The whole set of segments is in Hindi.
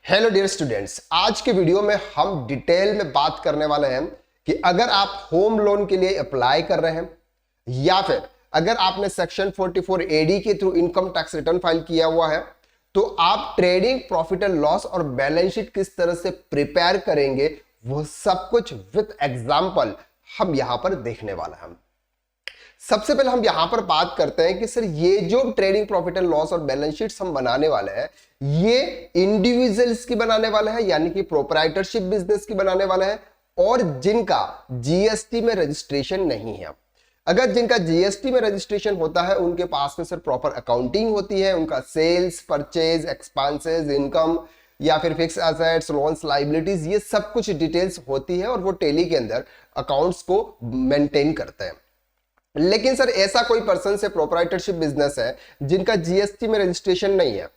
हेलो डियर स्टूडेंट्स, आज के वीडियो में हम डिटेल में बात करने वाले हैं कि अगर आप होम लोन के लिए अप्लाई कर रहे हैं या फिर अगर आपने सेक्शन 44 एडी के through income tax return file किया हुआ है तो आप ट्रेडिंग प्रॉफिट एंड लॉस और बैलेंस शीट किस तरह से प्रिपेयर करेंगे, वो सब कुछ विद एग्जांपल हम यहां पर देखने वाला हैं। सबसे पहले हम यहां पर बात करते हैं कि सर ये जो ट्रेडिंग प्रॉफिट एंड लॉस और बैलेंस शीट्स हम बनाने वाले हैं ये इंडिविजुअल्स की बनाने वाले हैं, यानी कि प्रोप्राइटरशिप बिजनेस की बनाने वाले हैं और जिनका जीएसटी में रजिस्ट्रेशन नहीं है। अगर जिनका जीएसटी में रजिस्ट्रेशन होता है उनके पास में सर प्रॉपर अकाउंटिंग होती है, उनका सेल्स, परचेज, एक्सपेंसेस, इनकम या फिर फिक्स एसेट्स, लोन्स, लायबिलिटीज, ये सब कुछ डिटेल्स होती है और वो टेली के अंदर अकाउंट्स को मेंटेन करते हैं। लेकिन सर ऐसा कोई पर्सन से प्रोप्राइटरशिप बिजनेस है जिनका जीएसटी में रजिस्ट्रेशन नहीं है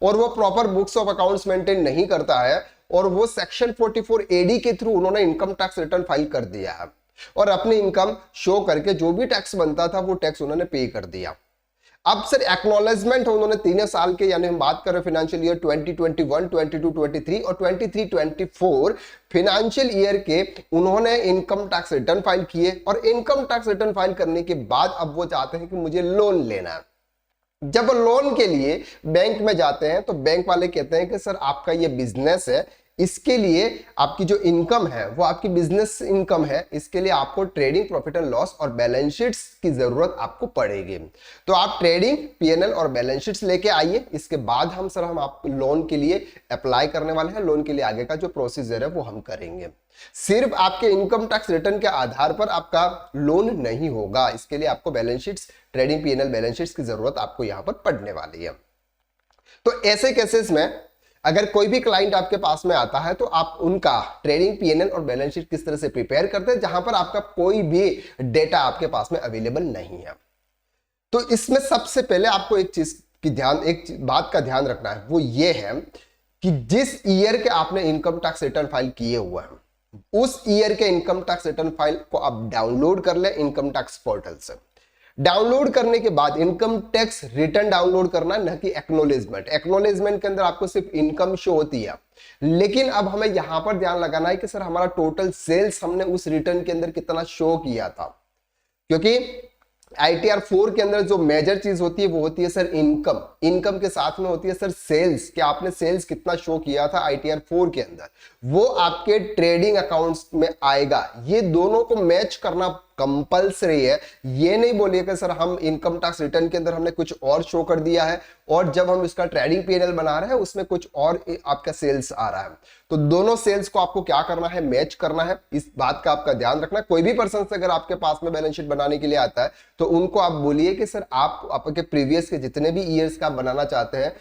और वो proper books of accounts maintain नहीं करता है और वो सेक्शन 44 एडी के थ्रू उन्होंने इनकम टैक्स रिटर्न फाइल कर दिया है और अपनी इनकम शो करके जो भी टैक्स बनता था वो टैक्स उन्होंने पे कर दिया। अब सर एक्नॉलेजमेंट उन्होंने 3 साल के, यानी हम बात कर रहे हैं फाइनेंशियल ईयर 2021, 22, 23 और 23, 24 फाइनेंशियल ईयर के उन्होंने इनकम टैक्स रिटर्न फाइल किए और इनकम टैक्स रिटर्न फाइल करने के बाद अब वो चाहते हैं कि मुझे लोन लेना है। जब लोन के लिए बैंक में जाते हैं तो बैंक वाले कहते हैं कि सर आपका ये बिजनेस है, इसके लिए आपकी जो इनकम है वो आपकी बिजनेस इनकम है, इसके लिए आपको ट्रेडिंग प्रॉफिट एंड लॉस और बैलेंस शीट्स की जरूरत आपको पड़ेगी। तो आप ट्रेडिंग पीएनएल और बैलेंस शीट्स लेके आइए, इसके बाद हम आपको लोन के लिए अप्लाई करने वाले हैं। लोन के लिए आगे का जो प्रोसीजर है वो हम करेंगे। सिर्फ आपके इनकम टैक्स रिटर्न के आधार पर आपका लोन नहीं होगा, इसके लिए आपको balance sheets, trading PNL balance sheets की जरूरत आपको यहां पर पड़ने वाली है। तो ऐसे केसेस में अगर कोई भी क्लाइंट आपके पास में आता है तो आप उनका ट्रेडिंग पीएनएल और बैलेंस शीट किस तरह से प्रिपेयर करते हैं जहां पर आपका कोई भी डेटा आपके पास में अवेलेबल नहीं है। तो इसमें सबसे पहले आपको एक बात का ध्यान रखना है, वो ये है कि जिस ईयर के आपने इनकम टैक्स रिटर्न फाइल किए हुए हैं उस ईयर के इनकम टैक्स रिटर्न फाइल को आप डाउनलोड कर ले इनकम टैक्स पोर्टल से। डाउनलोड करने के बाद इनकम टैक्स रिटर्न डाउनलोड करना, न कि एक्नॉलेजमेंट। एक्नॉलेजमेंट के अंदर आपको सिर्फ इनकम शो होती है, लेकिन अब हमें यहां पर ध्यान लगाना है कि सर हमारा टोटल सेल्स हमने उस रिटर्न के अंदर कितना शो किया था, क्योंकि ITR 4 के अंदर जो मेजर चीज होती है वो होती है सर इनकम। इनकम के साथ में होती है सर सेल्स, कि आपने सेल्स कितना शो किया था ITR 4 के अंदर, वो आपके ट्रेडिंग अकाउंट्स में आएगा। ये दोनों को मैच करना कंपलसरी है। ये नहीं बोलिए कि सर हम इनकम टैक्स रिटर्न के अंदर हमने कुछ और शो कर दिया है और जब हम इसका ट्रेडिंग पीएनएल बना रहे हैं उसमें कुछ और आपका सेल्स आ रहा है। तो दोनों सेल्स को आपको क्या करना है, मैच करना है। इस बात का आपका ध्यान रखना। कोई भी पर्सन से अगर आपके पास में बैलेंस शीट बनाने के लिए आता है तो उनको आप बोलिए कि सर आप आपके प्रीवियस के जितने भी ईयर्स का आप बनाना चाहते हैं,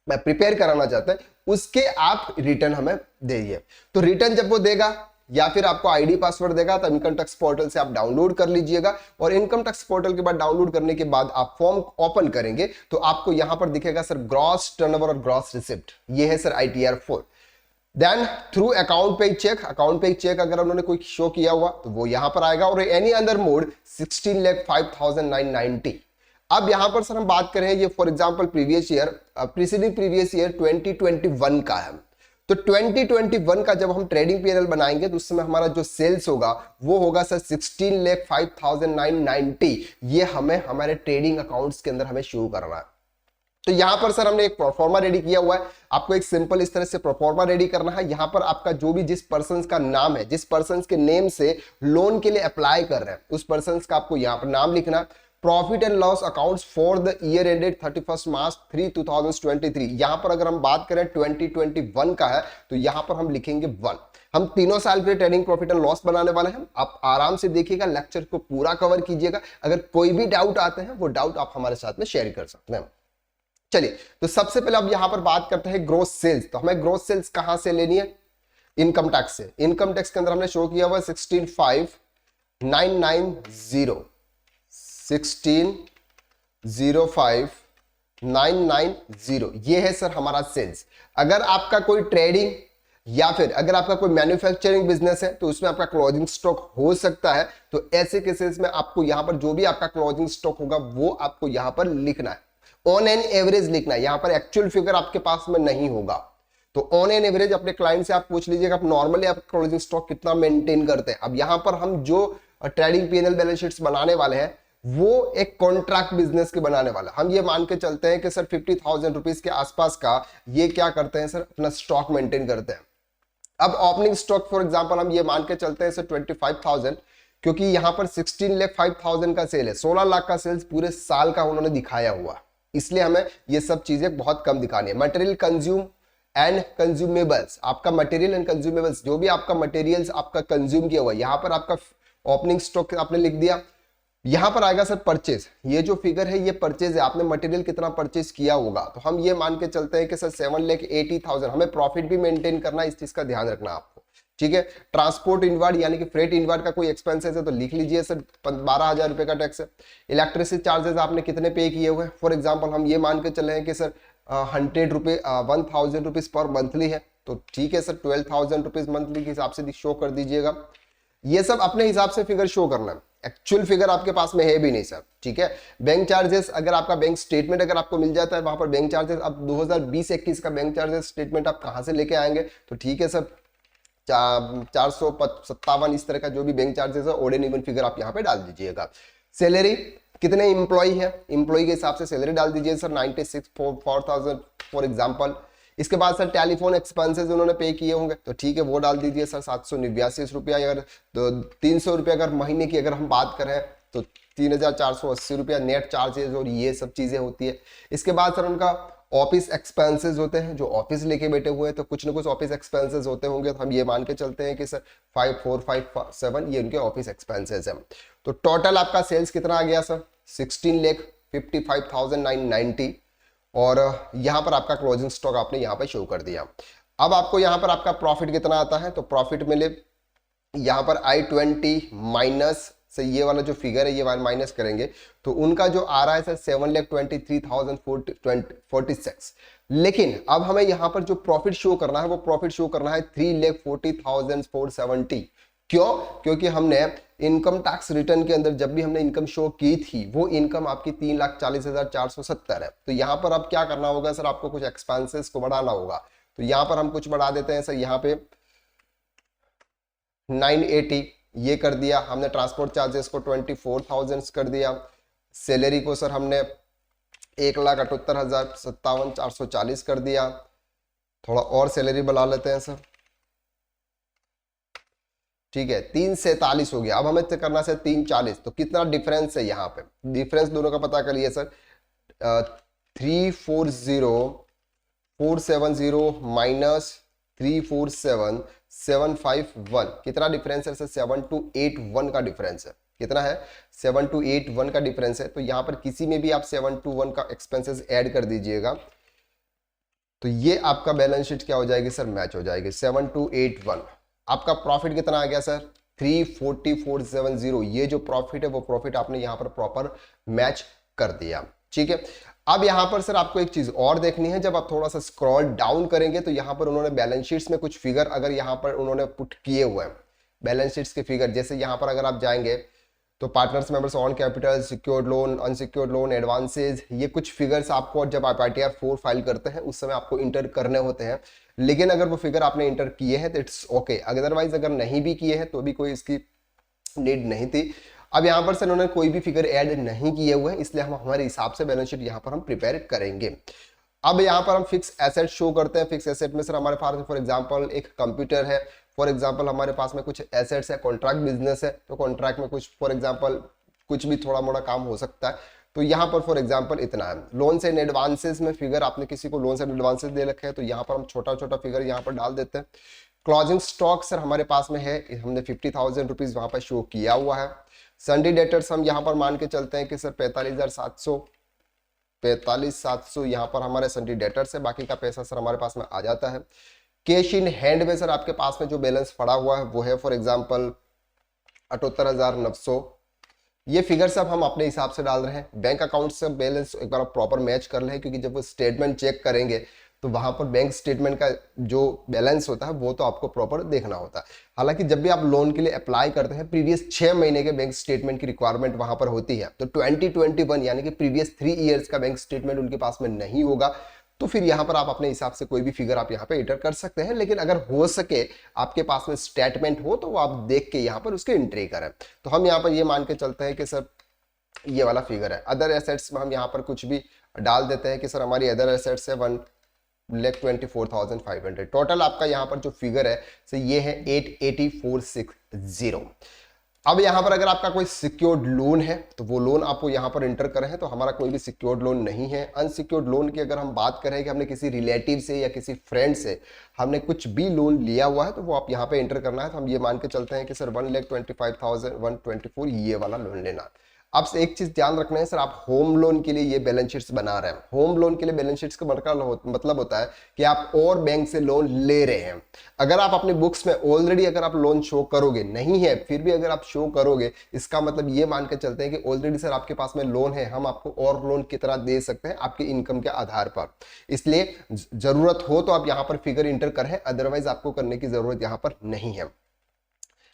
प्रिपेयर कराना चाहते हैं, उसके आप रिटर्न हमें दीजिए। तो रिटर्न जब वो देगा या फिर आपको आईडी पासवर्ड देगा तो इनकम टैक्स पोर्टल से आप डाउनलोड कर लीजिएगा और इनकम टैक्स पोर्टल के बाद डाउनलोड करने के बाद आप फॉर्म ओपन करेंगे तो आपको यहां पर दिखेगा सर ग्रॉस टर्नओवर और ग्रॉस रिसिप्ट। ये है sir ITR 4। Then through account page check, account page check अगर उन्होंने कोई शो किया हुआ तो वो यहां पर आएगा और एनी अदर मोड 16,05,990। अब यहां पर सर हम बात करें ये for example preceding previous year 2021 का है। तो 2021 का जब हम ट्रेडिंग पीएनएल बनाएंगे तो उस समय हमारा जो सेल्स होगा वो होगा सर 16,05,990। ये हमें हमारे ट्रेडिंग अकाउंट्स के अंदर हमें शो करना है। तो यहां पर सर हमने एक प्रोफॉर्मा रेडी किया हुआ है। आपको एक सिंपल इस तरह से प्रोफॉर्मा रेडी करना है। यहां पर आपका जो भी जिस पर्सन का नाम है, जिस पर्सन के नेम से लोन के लिए अप्लाई कर रहे हैं उस पर्सन का आपको यहां पर नाम लिखना। Profit and loss accounts for the year ended 31 मार्च 2023। यहां पर अगर हम बात करें 2021 का है तो यहां पर हम लिखेंगे 1। हम 3 साल के ट्रेडिंग प्रॉफिट एंड लॉस बनाने वाले हैं। आप आराम से देखिएगा, लेक्चर को पूरा कवर कीजिएगा। अगर कोई भी डाउट आते हैं वो डाउट आप हमारे साथ में शेयर कर सकते हैं। चलिए, तो सबसे पहले अब यहां पर बात करते हैं ग्रोस सेल्स। तो हमें ग्रोस सेल्स कहां से लेनी है? इनकम टैक्स से। इनकम टैक्स के अंदर हमने शो किया हुआ 16,5,990 16,05,990। ये है सर हमारा सेल्स। अगर आपका कोई ट्रेडिंग या फिर अगर आपका कोई मैन्युफैक्चरिंग बिजनेस है तो उसमें आपका क्लोजिंग स्टॉक हो सकता है। तो ऐसे केसेस में आपको यहां पर जो भी आपका क्लोजिंग स्टॉक होगा वो आपको यहां पर लिखना है, ऑन एन एवरेज लिखना है। यहां पर एक्चुअल फिगर आपके पास में नहीं होगा। तो ऑन एन एवरेज अपने क्लाइंट से आप पूछ लीजिएगा आप नॉर्मली आप क्लोजिंग स्टॉक कितना मेंटेन करते हैं। अब यहां पर हम जो ट्रेडिंग पीएनएल बैलेंस शीट्स बनाने वाले हैं वो एक कॉन्ट्रैक्ट बिजनेस के बनाने वाला। हम ये मान के चलते हैं कि सर 50,000 रुपीज के आसपास का ये क्या करते हैं सर, अपना स्टॉक मेंटेन करते हैं। अब ओपनिंग स्टॉक फॉर एग्जांपल हम ये मान के चलते हैं सर 25,000, क्योंकि यहां पर 16,05,000 का सेल है, 16 लाख का सेल्स पूरे साल का उन्होंने दिखाया हुआ, इसलिए हमें ये सब चीजें बहुत कम दिखानी है। मटेरियल कंज्यूम एंड कंज्यूमेबल्स, आपका मटेरियल एंड कंज्यूमेबल्स जो भी आपका मटेरियल्स आपका कंज्यूम किया हुआ, यहां पर आपका ओपनिंग स्टॉक आपने लिख दिया। यहां पर आएगा सर परचेज, ये जो फिगर है ये परचेज है, आपने मटेरियल कितना परचेज किया होगा, तो हम ये मान के चलते हैं कि सर 7,80,000। हमें प्रॉफिट भी मेंटेन करना है, इस चीज का ध्यान रखना आपको, ठीक है। ट्रांसपोर्ट इनवर्ड यानी कि फ्रेट इनवर्ड का कोई एक्सपेंसेस है तो लिख लीजिए सर 12,000 रुपए का टैक्स है। इलेक्ट्रिसिटी चार्जेस आपने कितने पे किए हुए, फॉर एग्जाम्पल हम ये मान के चले हैं कि सर 1,000 रुपीज पर मंथली है, तो ठीक है सर 12,000 रुपीज मंथली के हिसाब से शो कर दीजिएगा। ये सब अपने हिसाब से फिगर शो करना है, एक्चुअल फिगर आपके पास में है भी नहीं सर, ठीक है। बैंक चार्जेस, अगर आपका बैंक स्टेटमेंट अगर आपको मिल जाता है वहां पर बैंक चार्जेस, अब 2020-21 का बैंक चार्जेस स्टेटमेंट आप कहां से लेके आएंगे, तो ठीक है सर 457 इस तरह का जो भी बैंक चार्जेस है ओड एंड इवन फिगर आप यहाँ पे डाल दीजिएगा। सैलरी कितने इंप्लॉई है, इंप्लॉई के हिसाब से सैलरी डाल दीजिए सर 96,4,000 फॉर एग्जाम्पल। इसके बाद सर टेलीफोन एक्सपेंसेस उन्होंने पे किए होंगे, तो ठीक है वो डाल दीजिए सर 789 रुपया। अगर तो 300 रुपया अगर महीने की अगर हम बात करें तो 3,480 रुपया नेट चार्जेस और ये सब चीजें होती है। इसके बाद सर उनका ऑफिस एक्सपेंसेस होते हैं, जो ऑफिस लेके बैठे हुए हैं तो कुछ ना कुछ ऑफिस एक्सपेंसेस होते होंगे, तो हम ये मान के चलते हैं कि सर 5,457 ये उनके ऑफिस एक्सपेंसेस हैं। तो टोटल आपका सेल्स कितना आ गया सर 16,55,990 और यहाँ पर आपका क्लोजिंग स्टॉक आपने यहाँ पर शो कर दिया। अब आपको यहाँ पर आपका प्रॉफिट कितना आता है, तो प्रॉफिट मिले यहाँ पर I20 माइनस से ये वाला जो फिगर है ये वाला माइनस करेंगे तो उनका जो आ रहा है सर 7,23,046। लेकिन अब हमें यहाँ पर जो प्रॉफिट शो करना है वो प्रॉफिट शो करना है 3,40,470। क्यों? क्योंकि हमने इनकम टैक्स रिटर्न के अंदर जब भी हमने इनकम शो की थी वो इनकम आपकी 3,40,470 है। तो यहाँ पर अब क्या करना होगा सर, आपको कुछ एक्सपेंसेस को बढ़ाना होगा, तो यहाँ पर हम कुछ बढ़ा देते हैं सर, यहाँ पे 980 ये कर दिया हमने, ट्रांसपोर्ट चार्जेस को 24,000 कर दिया, सैलरी को सर हमने 1,78,57,440 कर दिया, थोड़ा और सैलरी बढ़ा लेते हैं सर, ठीक है 3,47 हो गया। अब हमें करना है 3,40, तो कितना डिफरेंस है यहाँ पे, डिफरेंस दोनों का पता करिए सर 3,40,470 माइनस 3,47,751 कितना डिफरेंस है सर 7,281 का डिफरेंस है। कितना है 7,281 का डिफरेंस है। तो यहाँ पर किसी में भी आप 7,281 का एक्सपेंसेस ऐड कर दीजिएगा तो ये आपका बैलेंस शीट क्या हो जाएगी सर, मैच हो जाएगी 7,281। आपका प्रॉफिट कितना आ गया सर 3,44,770। ये जो प्रॉफिट है वो प्रॉफिट आपने यहाँ पर प्रॉपर मैच कर दिया, ठीक है। अब यहाँ पर सर आपको एक चीज और देखनी है, जब आप थोड़ा सा स्क्रॉल डाउन करेंगे तो यहाँ पर उन्होंने बैलेंस शीट्स में कुछ फिगर अगर यहाँ पर उन्होंने पुट किए हुए हैं बैलेंस शीट्स के फिगर, जैसे यहाँ पर अगर आप जाएंगे तो partners members on capital, secured loan, unsecured loan, advances, ये कुछ फिगर्स आपको जब आप ITR 4 फाइल करते हैं उस समय आपको इंटर करने होते हैं। लेकिन अगर वो फिगर आपने इंटर किए हैं तो इट्स ओके, अदरवाइज अगर नहीं भी किए हैं तो भी कोई इसकी नीड नहीं थी। अब यहाँ पर सर उन्होंने कोई भी फिगर ऐड नहीं किए हुए हैं, इसलिए हम हमारे हिसाब से बैलेंस शीट यहाँ पर हम प्रिपेयर करेंगे। अब यहाँ पर हम फिक्स एसेट शो करते हैं। फिक्स एसेट में सर हमारे पास फॉर एग्जांपल एक कंप्यूटर है, फॉर एग्जांपल हमारे पास में कुछ एसेट्स है, कॉन्ट्रैक्ट बिजनेस है तो कॉन्ट्रैक्ट में कुछ फॉर एग्जांपल कुछ भी थोड़ा मोड़ा काम हो सकता है, तो यहाँ पर फॉर एग्जांपल इतना है। लोन्स एंड एडवांसेस में फिगर आपने किसी को लोन्स एंड एडवांसेस दे रखे हैं तो यहाँ पर हम छोटा छोटा फिगर यहाँ पर डाल देते हैं। क्लोजिंग स्टॉक सर हमारे पास में है, हमने 50,000 रुपीज वहां पर शो किया हुआ है। सन्डी डेटर्स हम यहाँ पर मान के चलते हैं कि सर 45,700 यहाँ पर हमारे सन्डी डेटर्स है, बाकी का पैसा सर हमारे पास में आ जाता है। कैश इन हैंड में सर आपके पास में जो बैलेंस पड़ा हुआ है वो है फॉर एग्जांपल 78,900। ये फिगर सब हम अपने हिसाब से डाल रहे हैं। बैंक अकाउंट से बैलेंस एक बार प्रॉपर मैच कर ले, क्योंकि जब वो स्टेटमेंट चेक करेंगे तो वहां पर बैंक स्टेटमेंट का जो बैलेंस होता है वो तो आपको प्रॉपर देखना होता है। हालांकि जब भी आप लोन के लिए अप्लाई करते हैं प्रीवियस 6 महीने के बैंक स्टेटमेंट की रिक्वायरमेंट वहां पर होती है, तो 2021 यानी कि प्रीवियस 3 ईयर्स का बैंक स्टेटमेंट उनके पास में नहीं होगा तो फिर यहाँ पर आप अपने हिसाब से कोई भी फिगर आप यहाँ पे एंटर कर सकते हैं। लेकिन अगर हो सके आपके पास में स्टेटमेंट हो तो वो आप देख के यहाँ पर उसके एंट्री करें। तो हम यहाँ पर ये मान के चलते हैं कि सर ये वाला फिगर है। अदर एसेट्स में हम यहाँ पर कुछ भी डाल देते हैं कि सर हमारी अदर एसेट्स है 1,24,500। टोटल आपका यहाँ पर जो फिगर है सर ये है 88460। अब यहाँ पर अगर आपका कोई सिक्योर्ड लोन है तो वो लोन आपको यहाँ पर एंटर करें, तो हमारा कोई भी सिक्योर्ड लोन नहीं है। अनसिक्योर्ड लोन की अगर हम बात करें कि हमने किसी रिलेटिव से या किसी फ्रेंड से हमने कुछ भी लोन लिया हुआ है तो वो आप यहाँ पे एंटर करना है। तो हम ये मान के चलते हैं कि सर 1,25,124 ये वाला लोन लेना। अब से एक चीज ध्यान रखना है सर, आप होम लोन के लिए ये बैलेंस शीट्स बना रहे हैं। होम लोन के लिए बैलेंस शीट्स का मतलब होता है कि आप और बैंक से लोन ले रहे हैं। अगर आप अपने बुक्स में ऑलरेडी अगर आप लोन शो करोगे, नहीं है फिर भी अगर आप शो करोगे, इसका मतलब ये मान के चलते हैं कि ऑलरेडी सर आपके पास में लोन है, हम आपको और लोन की तरह दे सकते हैं आपकी इनकम के आधार पर। इसलिए जरूरत हो तो आप यहाँ पर फिगर इंटर करें, अदरवाइज आपको करने की जरूरत यहाँ पर नहीं है।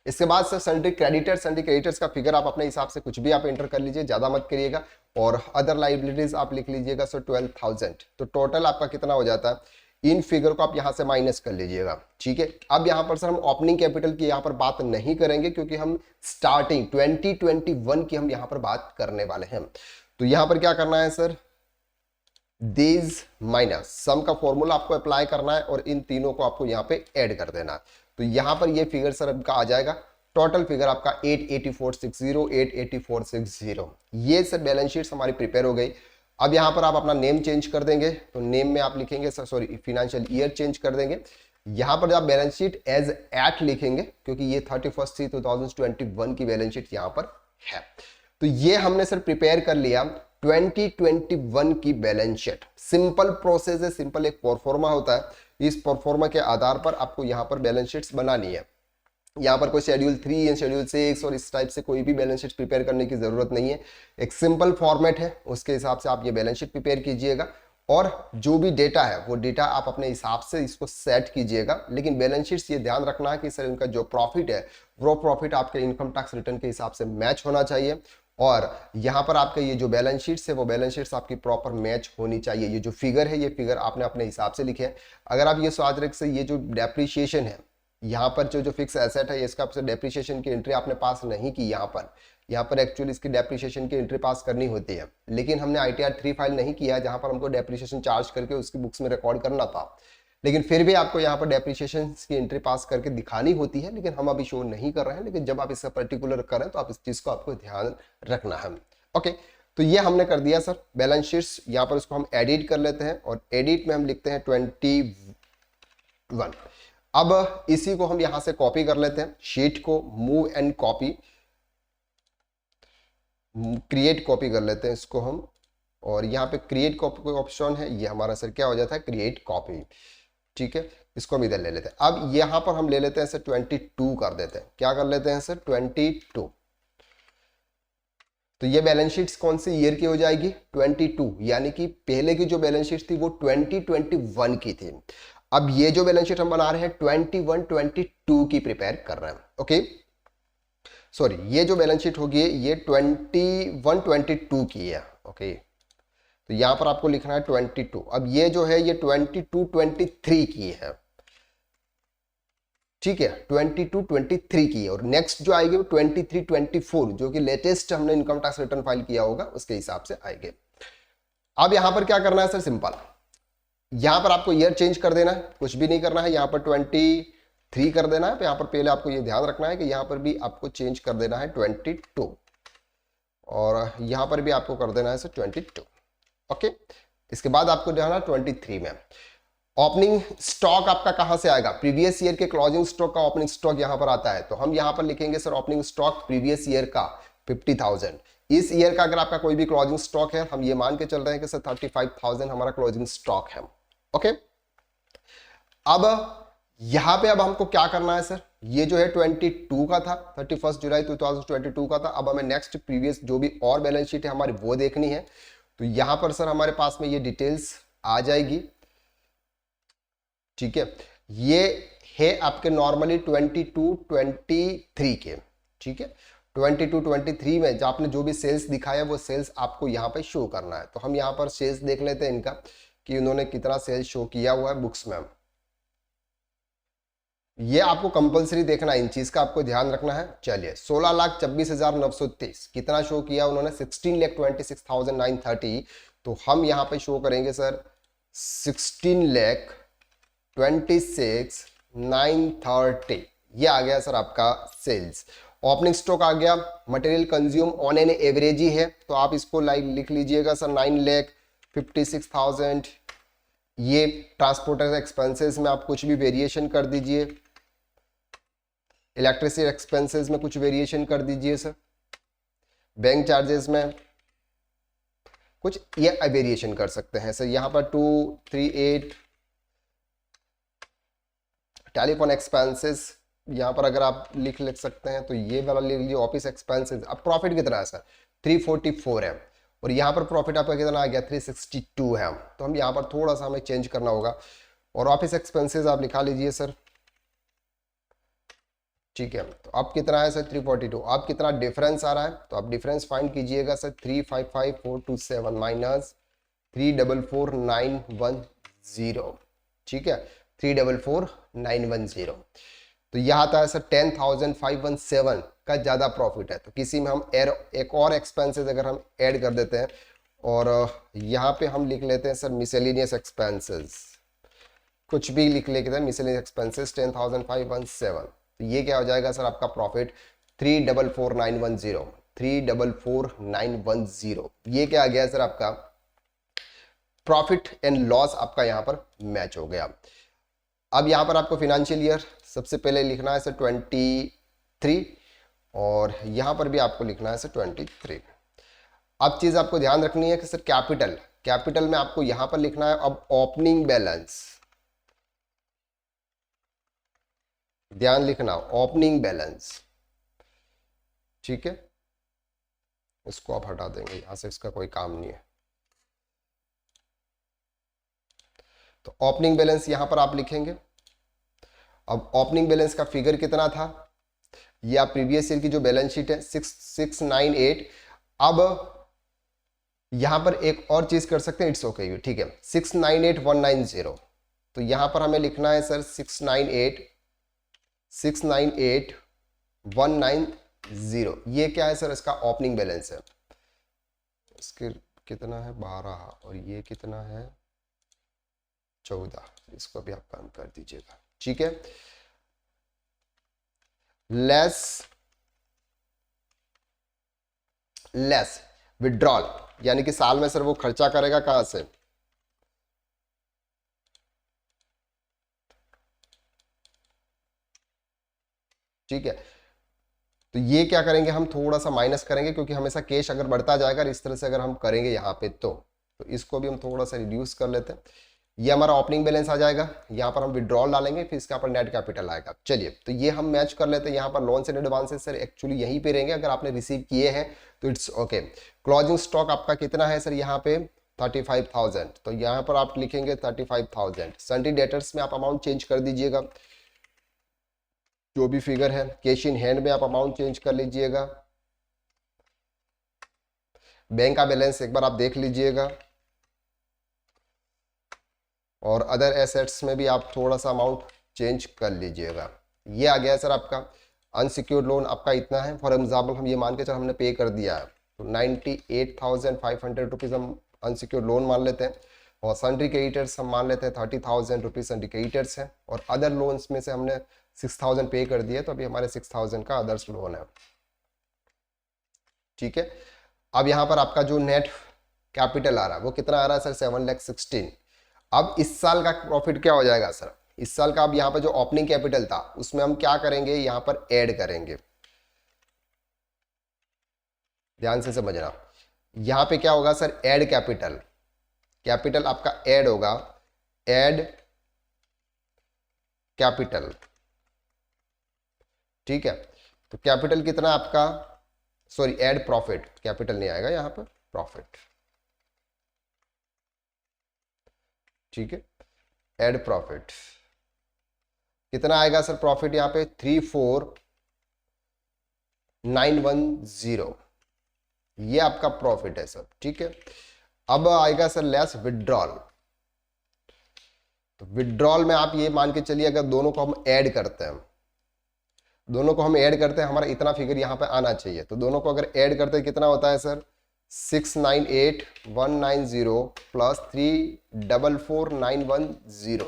इसके बाद सर सन्ड्री क्रेडिटर्स का फिगर आप अपने हिसाब से कुछ भी आप एंटर कर लीजिए, ज्यादा मत करिएगा। और अदर लाइबिलिटीज आप लिख लीजिएगा सर 12,000। तो टोटल आपका कितना हो जाता है, इन फिगर को आप यहां से माइनस कर लीजिएगा। ठीक है, अब यहां पर सर हम ओपनिंग कैपिटल की यहां पर बात नहीं करेंगे क्योंकि हम स्टार्टिंग 2021 की हम यहां पर बात करने वाले हैं। तो यहां पर क्या करना है सर, दीज माइनस सम का फॉर्मूला आपको अप्लाई करना है और इन तीनों को आपको यहाँ पे ऐड कर देना। तो यहां पर ये फिगर सर आपका आ जाएगा, टोटल फिगर आपका 88460। ये सर बैलेंस शीट हमारी प्रिपेयर हो गई। अब यहां पर आप अपना नेम चेंज कर देंगे, तो नेम में आप लिखेंगे sir, sorry financial year change कर देंगे। यहां पर आप बैलेंस शीट एज एट लिखेंगे क्योंकि ये 31/3/2021 की बैलेंस शीट यहां पर है। तो ये हमने सर प्रिपेयर कर लिया 2021 की बैलेंस शीट। सिंपल प्रोसेस है, सिंपल एक प्रोफॉर्मा होता है। इस प्रोफॉर्मा के आधार पर आपको यहाँ पर बैलेंस शीट्स बनानी है। यहाँ पर कोई शेड्यूल 3 या शेड्यूल 6 और इस टाइप से कोई भी बैलेंस शीट प्रिपेयर करने की जरूरत नहीं है। एक सिंपल फॉर्मेट है, उसके हिसाब से आप ये बैलेंस शीट प्रिपेयर कीजिएगा और जो भी डेटा है वो डेटा आप अपने हिसाब से इसको सेट कीजिएगा। लेकिन बैलेंस शीट्स ये ध्यान रखना है कि सर इनका जो प्रॉफिट है वो प्रॉफिट आपके इनकम टैक्स रिटर्न के हिसाब से मैच होना चाहिए। और यहाँ पर आपके ये जो बैलेंस शीट्स है वो बैलेंस शीट्स आपकी प्रॉपर मैच होनी चाहिए। ये जो फिगर है ये फिगर आपने अपने हिसाब से लिखे हैं। अगर आप ये याद रख से ये जो डेप्रिशिएशन है यहाँ पर जो फिक्स एसेट है इसका आपसे डेप्रिशिएशन की एंट्री आपने पास नहीं की। यहाँ पर एक्चुअली इसकी डेप्रिशिएशन की एंट्री पास करनी होती है, लेकिन हमने ITR 3 फाइल नहीं किया जहां पर हमको डेप्रिशिएशन चार्ज करके उसकी बुक्स में रिकॉर्ड करना था। लेकिन फिर भी आपको यहाँ पर डेप्रिशिएशन की एंट्री पास करके दिखानी होती है, लेकिन हम अभी शो नहीं कर रहे हैं। लेकिन जब आप इसका पर्टिकुलर करें तो आप इस चीज को आपको ध्यान रखना है। ओके, तो ये हमने कर दिया सर बैलेंस शीट्स। यहाँ पर इसको हम एडिट कर लेते हैं और एडिट में हम लिखते हैं 21। अब इसी को हम यहां से कॉपी कर लेते हैं, शीट को move and copy, create copy कर लेते हैं इसको हम। और यहाँ पे क्रिएट कॉपी कोई ऑप्शन है, ये हमारा सर क्या हो जाता है, क्रिएट कॉपी। ठीक है, इसको हम इधर ले लेते हैं। अब यहां पर हम ले लेते हैं सर 22 कर देते हैं। क्या कर लेते हैं सर 22। तो ये बैलेंस शीट्स कौन सी ईयर की हो जाएगी, 22, यानी कि पहले की जो बैलेंस शीट थी वो 2021 की थी। अब ये जो बैलेंस शीट हम बना रहे हैं 21-22 की प्रिपेयर कर रहे हैं। ओके सॉरी, ये जो बैलेंस शीट होगी ये 21-22 की है। ओके, तो यहां पर आपको लिखना है 22। अब ये जो है ये 22-23 की है। ठीक है, 22-23 की है। और नेक्स्ट जो आएगी वो 23-24 जो कि लेटेस्ट हमने इनकम टैक्स रिटर्न फाइल किया होगा उसके हिसाब से आएंगे। अब यहां पर क्या करना है सर, सिंपल, यहां पर आपको ईयर चेंज कर देना है, कुछ भी नहीं करना है। यहां पर 23 कर देना है। यहां पर पहले आपको ये ध्यान रखना है कि यहां पर भी आपको चेंज कर देना है 22 और यहां पर भी आपको कर देना है सर 22। ओके, इसके बाद आपको जाना 23 में। ओपनिंग स्टॉक आपका कहां से आएगा, प्रीवियस ईयर के क्लोजिंग स्टॉक का ओपनिंग स्टॉक यहां पर आता है। तो हम यहां पर लिखेंगे sir opening stock previous year का 50,000। इस ईयर का अगर आपका कोई भी क्लोजिंग स्टॉक है, हम ये मान के चल रहे हैं कि सर 35,000 हमारा क्लोजिंग स्टॉक है। ओके, अब यहां पे अब हमको क्या करना है सर, ये जो है 22 का था, 31 जुलाई 2022 का था। अब हमें नेक्स्ट प्रीवियस जो भी और बैलेंस शीट है हमारी वो देखनी है। तो यहां पर सर हमारे पास में ये डिटेल्स आ जाएगी। ठीक है, ये है आपके नॉर्मली 22-23 के। ठीक है, 22-23 में जो आपने जो भी सेल्स दिखाया वो सेल्स आपको यहाँ पे शो करना है। तो हम यहाँ पर सेल्स देख लेते हैं इनका। कि उन्होंने कितना सेल्स शो किया हुआ है बुक्स में। ये आपको कंपलसरी देखना है, इन चीज का आपको ध्यान रखना है। चलिए 16,26,930 कितना शो किया उन्होंने, 16,26,930। तो हम यहां पे शो करेंगे सर 16,26,930, ये आ गया सर आपका सेल्स। ओपनिंग स्टॉक आ गया, material consume on an average ही है, तो आप इसको लिख लीजिएगा सर 9,56,000। ये ट्रांसपोर्टर एक्सपेंसेस में आप कुछ भी वेरिएशन कर दीजिए, इलेक्ट्रिसिटी एक्सपेंसेस में कुछ वेरिएशन कर दीजिए सर, बैंक चार्जेस में कुछ ये वेरिएशन कर सकते हैं सर। यहां पर 238 टेलीफोन एक्सपेंसेस यहां पर अगर आप लिख सकते हैं, तो ये वाला लिख लीजिए ऑफिस एक्सपेंसेस। अब प्रॉफिट कितना है सर, 344 है, और यहां पर प्रॉफिट आपका कितना आ गया, 362 है। तो हम यहां पर थोड़ा सा हमें चेंज करना होगा, और ऑफिस एक्सपेंसेस आप लिखा लीजिए सर, ठीक है। तो अब कितना है सर 342। अब कितना डिफरेंस आ रहा है, तो आप डिफरेंस फाइंड कीजिएगा सर, 355,427 माइनस 344,910, ठीक है, 344,910। तो यह आता है सर 10,517 का ज्यादा प्रॉफिट है। तो किसी में हम एक और एक्सपेंसेस अगर हम ऐड कर देते हैं, और यहाँ पे हम लिख लेते हैं सर मिसेलिनियस एक्सपेंसेस, कुछ भी लिख लेते हैं मिसेलिनियस एक्सपेंसेस 10,517। तो ये क्या हो जाएगा सर आपका प्रॉफिट 344,910, 344,910। ये क्या आ गया सर आपका प्रॉफिट एंड लॉस, आपका यहां पर मैच हो गया। अब यहां पर आपको फिनेंशियल ईयर सबसे पहले लिखना है सर 23, और यहां पर भी आपको लिखना है सर 23। अब चीज आपको ध्यान रखनी है कि सर कैपिटल में आपको यहां पर लिखना है अब ओपनिंग बैलेंस, ध्यान लिखना ओपनिंग बैलेंस, ठीक है। इसको आप हटा देंगे यहां से, इसका कोई काम नहीं है। तो ओपनिंग बैलेंस यहां पर आप लिखेंगे। अब ओपनिंग बैलेंस का फिगर कितना था, ये आप प्रीवियस ईयर की जो बैलेंस शीट है 698। अब यहां पर एक और चीज कर सकते हैं, इट्स ओके, ठीक है, 698,190। तो यहां पर हमें लिखना है सर 698,190। ये क्या है सर, इसका ओपनिंग बैलेंस है। इसके कितना है 12, और ये कितना है 14। इसको भी आप कम कर दीजिएगा, ठीक है। लेस विड्रॉल, यानी कि साल में सर वो खर्चा करेगा कहां से, ठीक है। तो ये क्या करेंगे, हम थोड़ा सा माइनस करेंगे, क्योंकि हमेशा कैश अगर बढ़ता जाएगा इस तरह से अगर हम करेंगे यहाँ पे, तो इसको भी हम थोड़ा सा रिड्यूस कर लेते हैं। ये हमारा ओपनिंग बैलेंस आ जाएगा, यहाँ पर हम विड्रॉल डालेंगे, फिर इसके ऊपर नेट कैपिटल आएगा। चलिए तो ये हम मैच कर लेते हैं। यहाँ पर loans and advances sir actually यहीं पे रहेंगे, अगर आपने रिसीव किए हैं तो इट्स ओके। क्लोजिंग स्टॉक आपका कितना है सर, यहाँ पे 35,000, तो यहाँ पर आप लिखेंगे 35,000। सन्ड्री डेटर्स में आप अमाउंट चेंज कर दीजिएगा, जो भी फिगर है। कैश इन हैंड में आप अमाउंट चेंज कर लीजिएगा। बैंक का बैलेंस एक बार आप देख लीजिएगा, और अदर एसेट्स में भी आप थोड़ा सा अमाउंट चेंज कर लीजिएगा। ये आ गया सर आपका अनसिक्योर्ड लोन, आपका इतना है। फॉर एग्जाम्पल हम ये मान के चल हमने पे कर दिया है, तो 98,500 रुपीज हम अनसिक्योर्ड लोन मान लेते हैं, और सन्ड्री क्रेडिटर्स हम मान लेते हैं 30,000 रुपीज सन्ड्री क्रेडिटर्स है, और अदर लोन्स में से हमने 6,000 पे कर दिया, तो अभी हमारे 6,000 का अदर्स लोन है, ठीक है। अब यहाँ पर आपका जो नेट कैपिटल आ रहा है वो कितना आ रहा है सर, 7,16,000। अब इस साल का प्रॉफिट क्या हो जाएगा सर, इस साल का अब यहाँ पर जो ओपनिंग कैपिटल था उसमें हम क्या करेंगे, यहाँ पर ऐड करेंगे। ध्यान से समझना, यहाँ पे क्या होगा सर, ऐड कैपिटल, कैपिटल आपका ऐड होगा, ऐड कैपिटल, ठीक है। तो कैपिटल कितना आपका, सॉरी ऐड प्रॉफिट, कैपिटल नहीं आएगा यहाँ पर, प्रॉफिट, ठीक है। ऐड प्रॉफिट कितना आएगा सर, प्रॉफिट यहाँ पे 34,910, ये आपका प्रॉफिट है सर, ठीक है। अब आएगा सर लेस विड्रॉल, तो विड्रॉल में आप ये मान के चलिए अगर दोनों को हम ऐड करते हैं, दोनों को हम ऐड करते हैं, हमारा इतना फिगर यहाँ पे आना चाहिए। तो दोनों को अगर ऐड करते हैं कितना होता है सर, 698190 प्लस 344910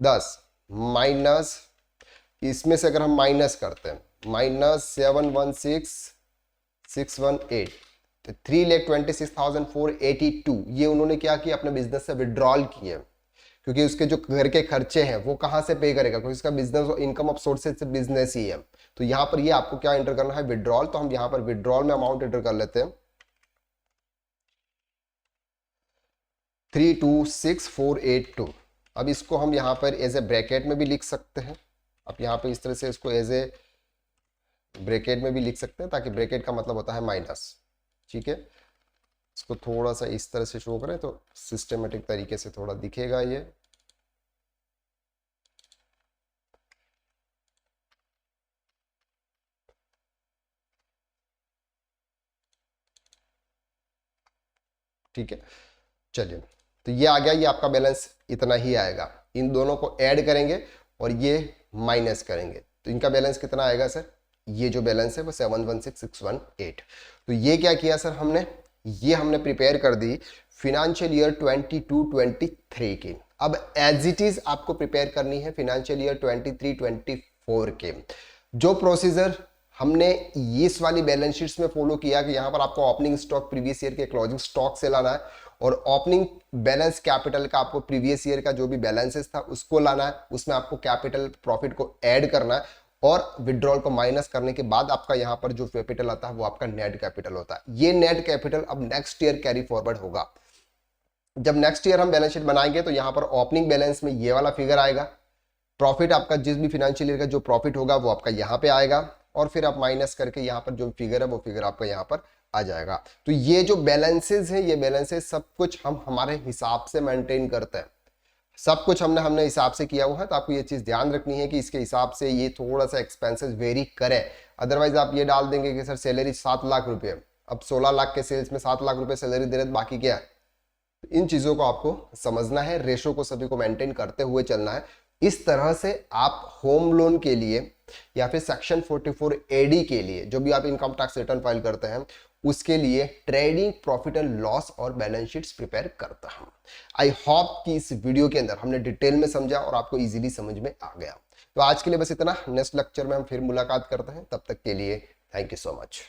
10 माइनस, इसमें से अगर हम माइनस करते हैं -716618, तो 3,26,482 ये उन्होंने क्या किया, अपने बिजनेस से विड्रॉल किए, क्योंकि उसके जो घर के खर्चे हैं वो कहां से पे करेगा, क्योंकि इसका बिजनेस और इनकम ऑफ सोर्सेज से बिजनेस ही है। तो यहां पर ये आपको क्या एंटर करना है, विड्रॉल। तो हम यहां पर विड्रॉल में अमाउंट एंटर कर लेते हैं 326,482। अब इसको हम यहां पर एज ए ब्रैकेट में भी लिख सकते हैं। अब यहां पर इस तरह से इसको एज ए ब्रैकेट में भी लिख सकते हैं, ताकि ब्रैकेट का मतलब होता है माइनस। ठीक है, इसको थोड़ा सा इस तरह से शो करें तो सिस्टमेटिक तरीके से थोड़ा दिखेगा ये। ठीक है, चलिए, तो ये आ गया, ये आपका बैलेंस इतना ही आएगा। इन दोनों को ऐड करेंगे और ये माइनस करेंगे, तो इनका बैलेंस कितना आएगा सर, ये जो बैलेंस है वो 716618। तो ये क्या किया सर हमने, ये हमने प्रिपेयर कर दी फिनेंशियल ईयर 22-23 की। अब एज इट इज आपको प्रिपेयर करनी है फिनेंशियल ईयर 23-24 के। जो प्रोसीजर हमने इस वाली बैलेंस शीट्स में फॉलो किया कि यहां पर आपको ओपनिंग स्टॉक प्रीवियस ईयर के क्लोजिंग स्टॉक से लाना है, और ओपनिंग बैलेंस कैपिटल का आपको प्रीवियस ईयर का जो भी बैलेंसेस था उसको लाना है, उसमें आपको कैपिटल प्रॉफिट को ऐड करना है, और विड्रॉल को माइनस करने के बाद आपका यहां पर जो कैपिटल आता है वो आपका नेट कैपिटल होता है। ये नेट कैपिटल अब नेक्स्ट ईयर कैरी फॉरवर्ड होगा। जब नेक्स्ट ईयर हम बैलेंस शीट बनाएंगे तो यहां पर ओपनिंग बैलेंस में ये वाला फिगर आएगा, प्रॉफिट आपका जिस भी फाइनेंशियल ईयर का जो प्रॉफिट होगा वो आपका यहां पे आएगा, और फिर आप माइनस करके यहां पर जो फिगर है वो फिगर आपका यहां पर आ जाएगा। तो ये जो बैलेंसेस है, ये बैलेंसेस सब कुछ हम हमारे हिसाब से मेंटेन करते हैं, सब कुछ हमने हिसाब से किया हुआ है। तो आपको ये चीज ध्यान रखनी है कि इसके हिसाब से ये थोड़ा सा एक्सपेंसेस वेरी करे। अदरवाइज आप ये डाल देंगे कि सर सैलरी 7 लाख रुपए, अब 16 लाख के सेल्स में 7 लाख रुपए सैलरी दे रहे, बाकी क्या है। इन चीजों को आपको समझना है, रेशो को सभी को मेंटेन करते हुए चलना है। इस तरह से आप होम लोन के लिए या फिर सेक्शन 44 एडी के लिए जो भी आप इनकम टैक्स रिटर्न फाइल करते हैं उसके लिए ट्रेडिंग प्रॉफिट एंड लॉस और बैलेंस शीट्स प्रिपेयर करता हूं। आई होप कि इस वीडियो के अंदर हमने डिटेल में समझा और आपको इजीली समझ में आ गया। तो आज के लिए बस इतना, नेक्स्ट लेक्चर में हम फिर मुलाकात करते हैं, तब तक के लिए थैंक यू सो मच।